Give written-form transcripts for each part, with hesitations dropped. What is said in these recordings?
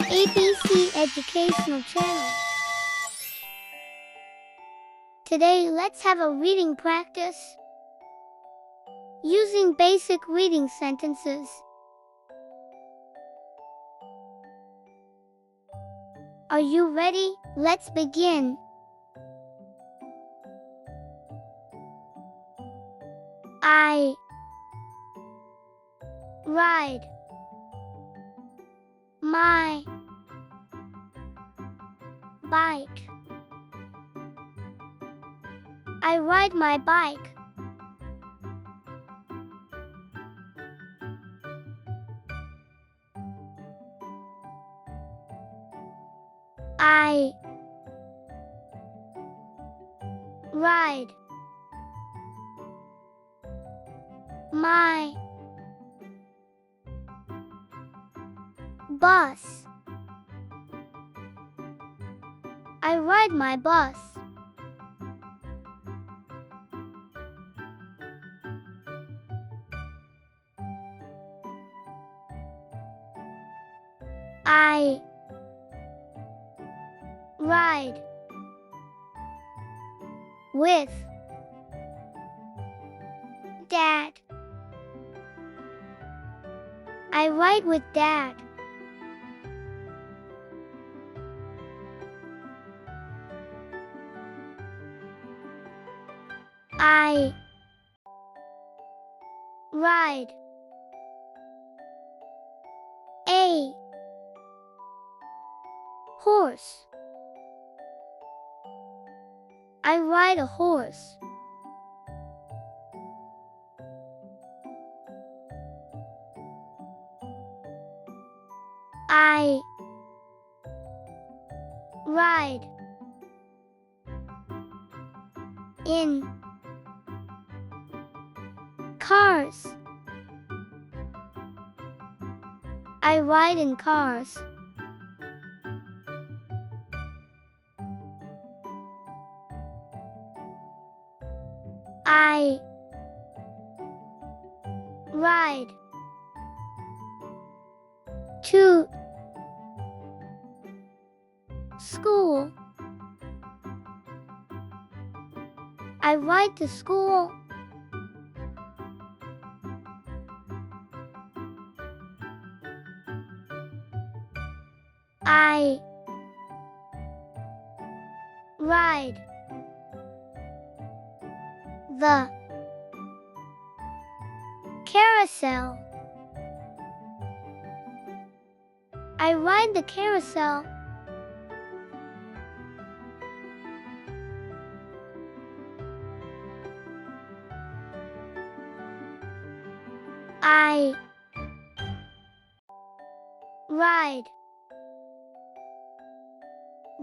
ABC Educational Channel. Today, let's have a reading practice using basic reading sentences. Are you ready? Let's begin. I ride my bike. I ride my bike. I ride my bus. I ride my bus. I ride with Dad. I ride with Dad. I ride a horse. I ride a horse. I ride in cars. I ride in cars. I ride to school. I ride to school. I ride the carousel. I ride the carousel. I ride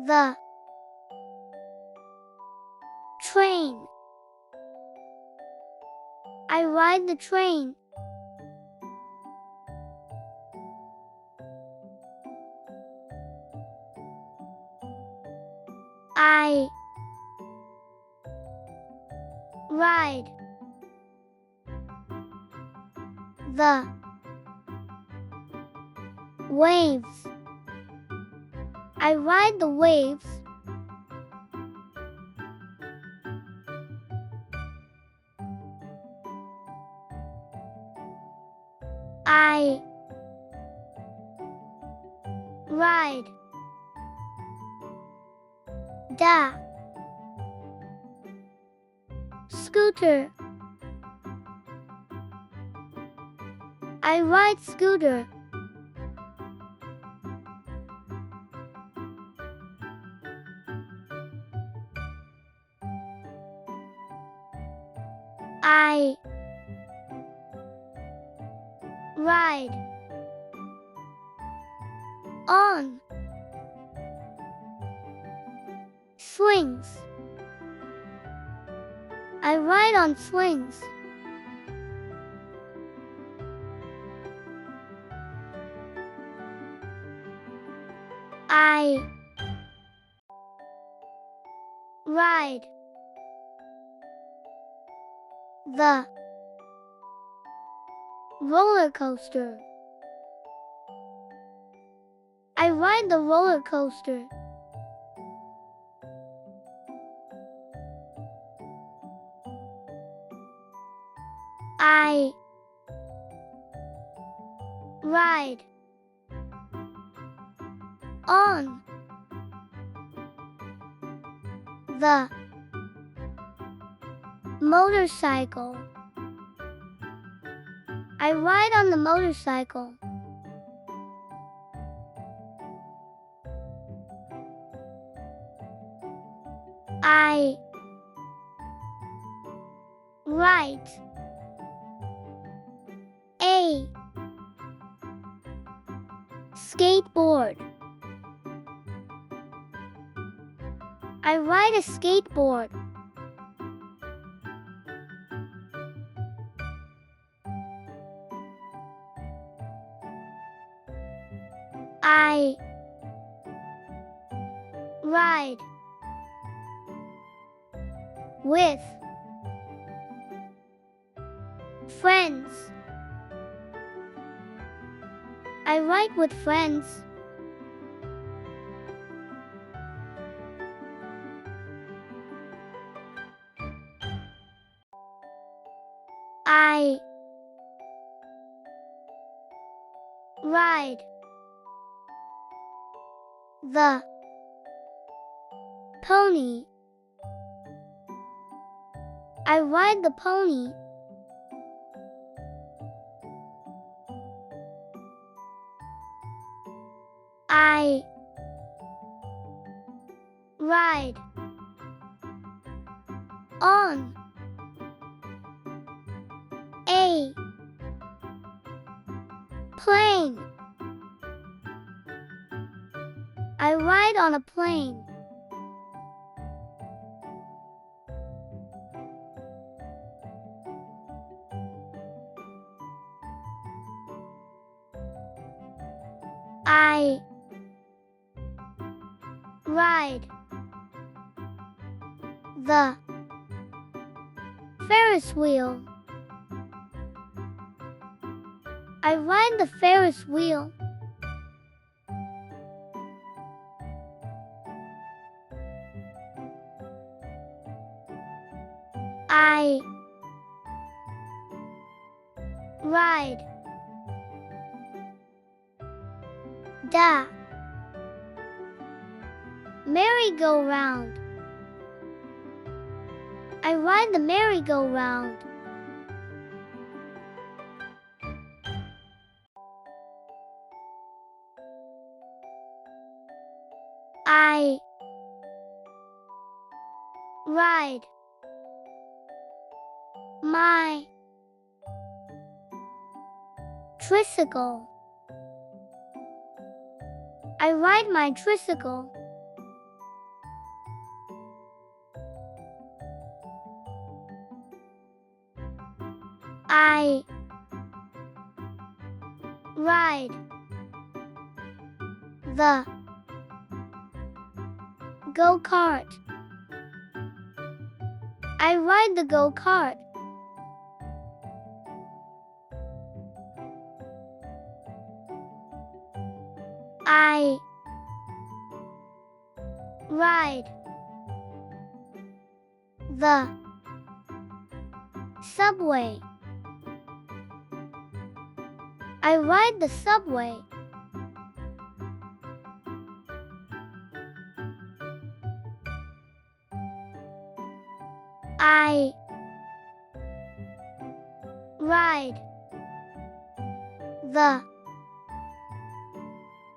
the train. I ride the train. I ride the waves. I ride the waves. I ride the scooter. I ride scooter. I ride on swings. I ride on swings. I ride the roller coaster. I ride the roller coaster. I ride on the motorcycle. I ride on the motorcycle. I write a skateboard. I ride a skateboard. I ride with friends. I ride with friends. I ride the pony. I ride the pony. I ride on a plane. I ride on a plane. I ride the Ferris wheel. I ride the Ferris wheel. I ride the merry-go-round. I ride the merry-go-round. I ride my tricycle. I ride my tricycle. I ride the go-kart. I ride the go-kart. I ride the subway. I ride the subway. I ride the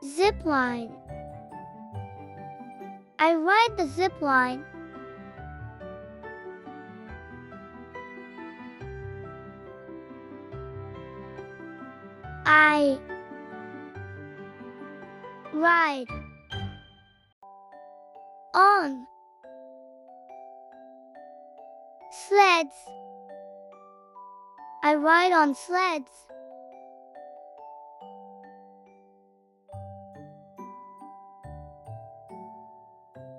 zip line. I ride the zip line. I ride on sleds. I ride on sleds.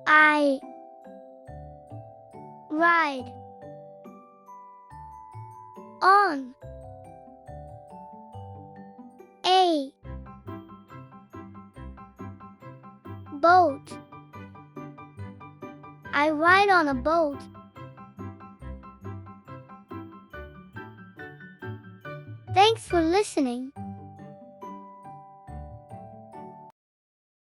I ride on a Boat. I ride on a boat. Thanks for listening.